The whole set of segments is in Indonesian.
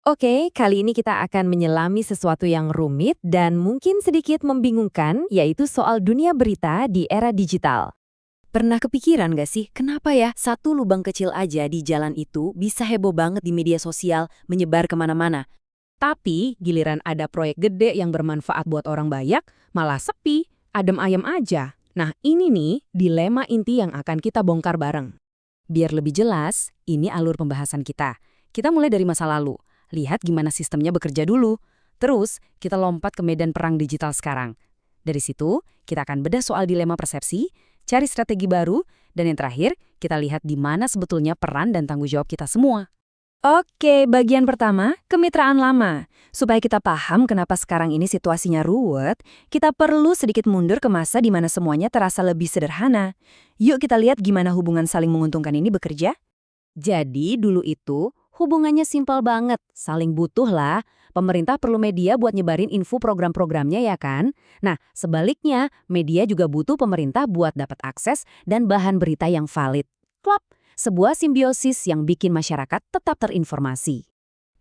Oke, kali ini kita akan menyelami sesuatu yang rumit dan mungkin sedikit membingungkan, yaitu soal dunia berita di era digital. Pernah kepikiran gak sih, kenapa ya satu lubang kecil aja di jalan itu bisa heboh banget di media sosial, menyebar kemana-mana? Tapi giliran ada proyek gede yang bermanfaat buat orang banyak, malah sepi, adem ayem aja. Nah ini nih dilema inti yang akan kita bongkar bareng. Biar lebih jelas, ini alur pembahasan kita. Kita mulai dari masa lalu, lihat gimana sistemnya bekerja dulu. Terus, kita lompat ke medan perang digital sekarang. Dari situ, kita akan bedah soal dilema persepsi, cari strategi baru, dan yang terakhir, kita lihat di mana sebetulnya peran dan tanggung jawab kita semua. Oke, bagian pertama, kemitraan lama. Supaya kita paham kenapa sekarang ini situasinya ruwet, kita perlu sedikit mundur ke masa di mana semuanya terasa lebih sederhana. Yuk kita lihat gimana hubungan saling menguntungkan ini bekerja. Jadi dulu itu hubungannya simpel banget, saling butuh lah. Pemerintah perlu media buat nyebarin info program-programnya ya kan? Nah, sebaliknya media juga butuh pemerintah buat dapat akses dan bahan berita yang valid. Klop, sebuah simbiosis yang bikin masyarakat tetap terinformasi.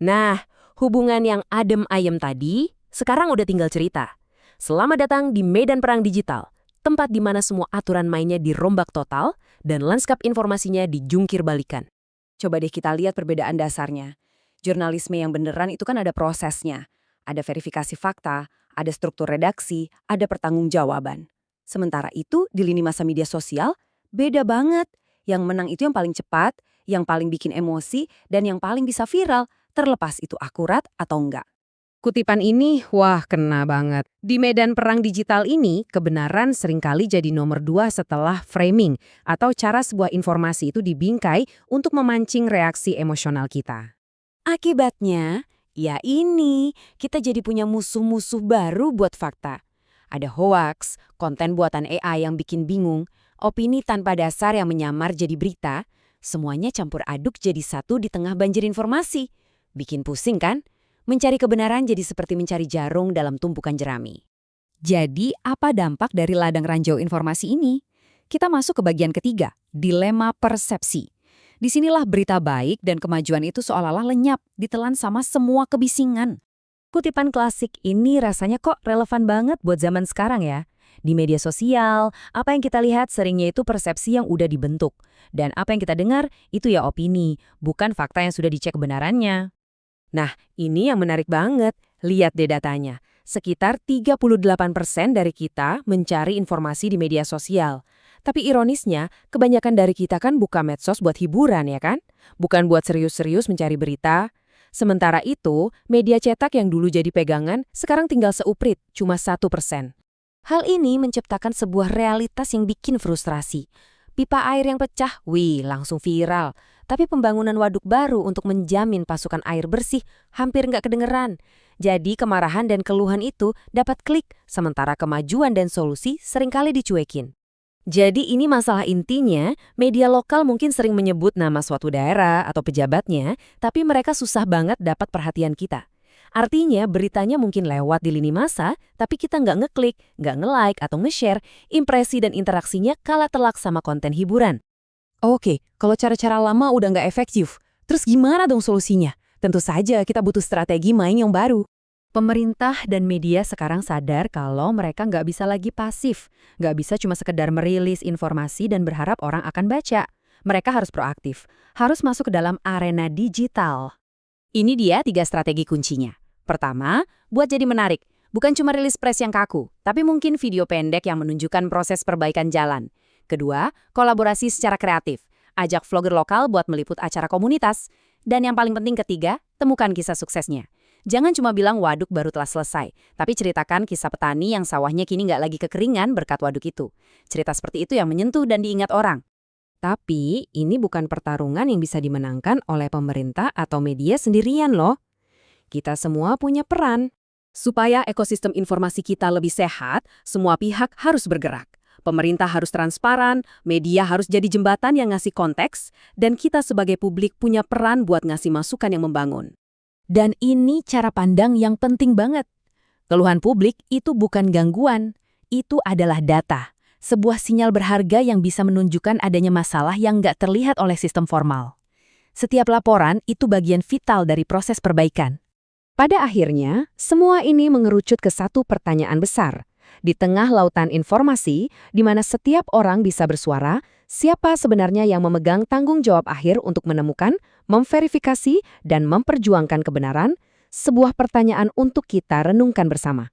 Nah, hubungan yang adem ayem tadi, sekarang udah tinggal cerita. Selamat datang di medan perang digital, tempat di mana semua aturan mainnya dirombak total dan lanskap informasinya dijungkir balikan. Coba deh kita lihat perbedaan dasarnya. Jurnalisme yang beneran itu kan ada prosesnya. Ada verifikasi fakta, ada struktur redaksi, ada pertanggungjawaban. Sementara itu di lini masa media sosial, beda banget. Yang menang itu yang paling cepat, yang paling bikin emosi, dan yang paling bisa viral, terlepas itu akurat atau enggak. Kutipan ini, wah kena banget. Di medan perang digital ini, kebenaran seringkali jadi nomor 2 setelah framing atau cara sebuah informasi itu dibingkai untuk memancing reaksi emosional kita. Akibatnya, ya ini, kita jadi punya musuh-musuh baru buat fakta. Ada hoaks, konten buatan AI yang bikin bingung, opini tanpa dasar yang menyamar jadi berita, semuanya campur aduk jadi satu di tengah banjir informasi. Bikin pusing kan? Mencari kebenaran jadi seperti mencari jarum dalam tumpukan jerami. Jadi, apa dampak dari ladang ranjau informasi ini? Kita masuk ke bagian ketiga, dilema persepsi. Disinilah berita baik dan kemajuan itu seolah-olah lenyap, ditelan sama semua kebisingan. Kutipan klasik ini rasanya kok relevan banget buat zaman sekarang ya. Di media sosial, apa yang kita lihat seringnya itu persepsi yang udah dibentuk. Dan apa yang kita dengar, itu ya opini, bukan fakta yang sudah dicek kebenarannya. Nah, ini yang menarik banget. Lihat deh datanya. Sekitar 38% dari kita mencari informasi di media sosial. Tapi ironisnya, kebanyakan dari kita kan buka medsos buat hiburan ya kan? Bukan buat serius-serius mencari berita. Sementara itu, media cetak yang dulu jadi pegangan, sekarang tinggal seuprit, cuma 1%. Hal ini menciptakan sebuah realitas yang bikin frustrasi. Pipa air yang pecah, wih, langsung viral. Tapi pembangunan waduk baru untuk menjamin pasukan air bersih hampir nggak kedengeran. Jadi kemarahan dan keluhan itu dapat klik, sementara kemajuan dan solusi seringkali dicuekin. Jadi ini masalah intinya, media lokal mungkin sering menyebut nama suatu daerah atau pejabatnya, tapi mereka susah banget dapat perhatian kita. Artinya beritanya mungkin lewat di lini masa, tapi kita nggak ngeklik, nggak nge-like atau nge-share, impresi dan interaksinya kalah telak sama konten hiburan. Oke, kalau cara-cara lama udah nggak efektif, terus gimana dong solusinya? Tentu saja kita butuh strategi main yang baru. Pemerintah dan media sekarang sadar kalau mereka nggak bisa lagi pasif, nggak bisa cuma sekedar merilis informasi dan berharap orang akan baca. Mereka harus proaktif, harus masuk ke dalam arena digital. Ini dia 3 strategi kuncinya. Pertama, buat jadi menarik. Bukan cuma rilis press yang kaku, tapi mungkin video pendek yang menunjukkan proses perbaikan jalan. Kedua, kolaborasi secara kreatif. Ajak vlogger lokal buat meliput acara komunitas. Dan yang paling penting ketiga, temukan kisah suksesnya. Jangan cuma bilang waduk baru telah selesai, tapi ceritakan kisah petani yang sawahnya kini nggak lagi kekeringan berkat waduk itu. Cerita seperti itu yang menyentuh dan diingat orang. Tapi ini bukan pertarungan yang bisa dimenangkan oleh pemerintah atau media sendirian loh. Kita semua punya peran. Supaya ekosistem informasi kita lebih sehat, semua pihak harus bergerak. Pemerintah harus transparan, media harus jadi jembatan yang ngasih konteks, dan kita sebagai publik punya peran buat ngasih masukan yang membangun. Dan ini cara pandang yang penting banget. Keluhan publik itu bukan gangguan, itu adalah data. Sebuah sinyal berharga yang bisa menunjukkan adanya masalah yang nggak terlihat oleh sistem formal. Setiap laporan itu bagian vital dari proses perbaikan. Pada akhirnya, semua ini mengerucut ke satu pertanyaan besar. Di tengah lautan informasi, di mana setiap orang bisa bersuara, siapa sebenarnya yang memegang tanggung jawab akhir untuk menemukan, memverifikasi, dan memperjuangkan kebenaran? Sebuah pertanyaan untuk kita renungkan bersama.